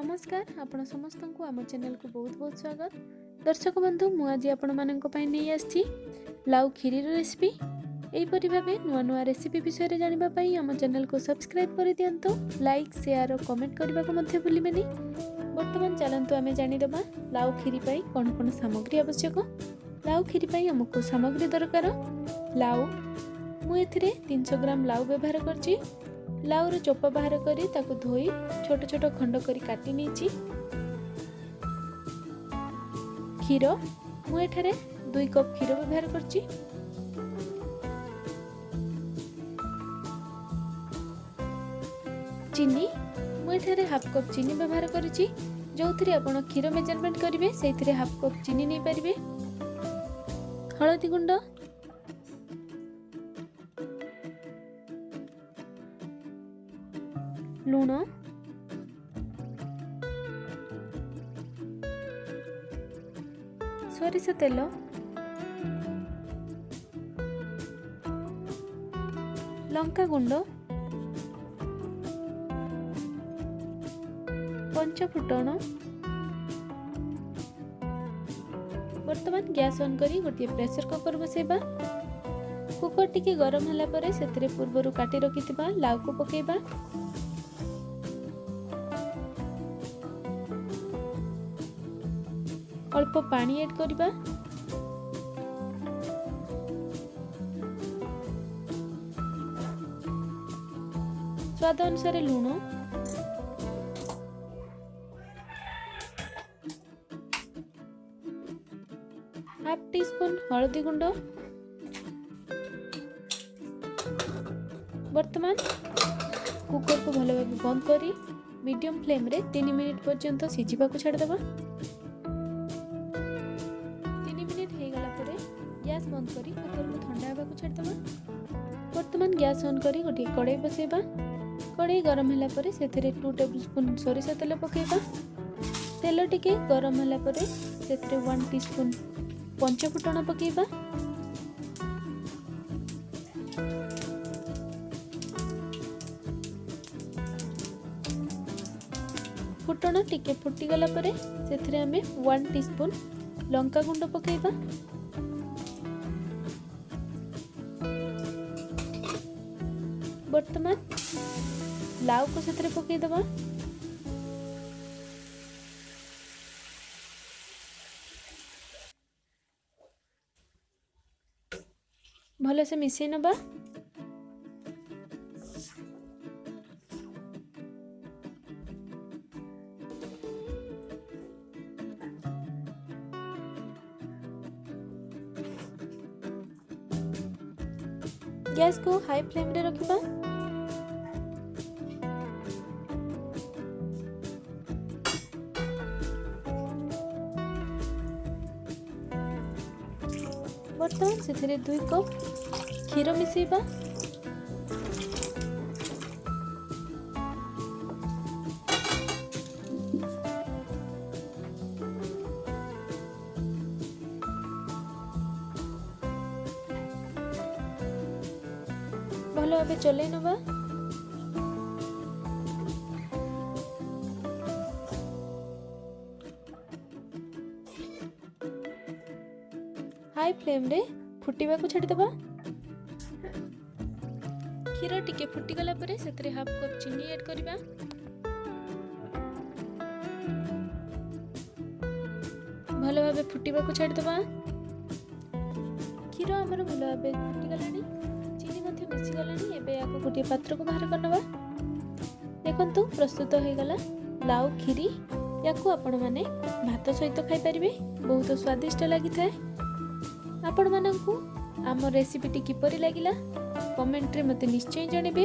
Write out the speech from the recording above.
नमस्कार आपण समस्त को आम चैनल को बहुत बहुत स्वागत। दर्शक बंधु मु आज आपण मानक पई नै आछि लाउ खीरी रेसिपी। एहीपरि भाबे नुआ नुआ रेसिपी विषय रे जानिबा पई आम चैनल को सब्सक्राइब कर दियंतो। लाइक शेयर और कमेंट करबा को मध्य भूलिबेनी। वर्तमान चलंतु आमे जानि देबा लाउ खीरी पई कोन कोन सामग्री आवश्यक। लाउ खीरी पई हमको सामग्री दरकार। लाउ मु एथिरे 300 ग्राम लाउ व्यवहार करछि। लाउर चोपा बाहर करी ताकू धोई छोट छोट खंड करी काटी नीची। क्षीर मु एठारे 2 कप क्षीर व्यवहार करछि। चीनी मु एठारे हाफ कप चीनी व्यवहार करछि। जोथिरे आपण क्षीर मेजरमेंट करिवे सेथिरे हाफ कप चीनी नै परिबे। हळदी गुंड, लूण, सोरिष तेल, लंका गुंड, पंचफुटण। वर्तमान गैस ऑन करी गोटे प्रेशर कुकर बसेबा। कुकर टिके गरम होला परे सेतरे पूर्वरु काटी रखिथिबा लाउ को पकेबा। अल्प पानी ऐड करिबा। स्वाद अनुसार लूण, हाफ टी स्पून हळदी गुंड। वर्तमान कुकर को भलो भाबे बंद करी मीडियम फ्लेम रे 3 मिनिट पर्यंत सिझिबा को छाड़ देबा। 3 मिनिट हे गला परे गैस बंद करी कुकर को ठंडा हेबा को छाड़ देबा। वर्तमान गैस ऑन करी गोटे कढ़ाई बसेबा। कढ़ाई गरम होला परे सेथिरे 2 टेबलस्पून सोरिष तेल पकेबा। तेल टिके गरम होला परे सेथिरे 1 टीस्पून पंचफुटण पकेबा। फुटण टिके फुटी गला परे सेथिरे हमें 1 टीस्पून लंका गुंड पकेबा। वर्तमान लाउ को सेथिरे पके देबा। भले से मिसई नबा। गैस को हाई फ्लेम रे रखिबा। वर्तमान सेथिरे 2 कप क्षीर मिसेबा। भलो भाबे चले नबा। हाई फ्लेम रे फुटीबा को छाड़ी देबा। क्षीर टिके फुटी गला परे सेतरे हाफ कप चीनी ऐड करिबा। भलो भाबे फुटीबा को छाड़ी देबा। क्षीर हमर भलो भाबे फुटी गलानी, चीनी मध्य मिसी गलानी। एबे याको गोटे पात्र को बाहर करनबा। देखंतु प्रस्तुत हो गला लाउ खीरी। याको आपण माने भात सहित खाइ परिबे। बहुत स्वादिष्ट लागि थाए। आपण मानकु आम रेसिपीटी किपरि लागिला कमेंट रे मते निश्चय जणेबे।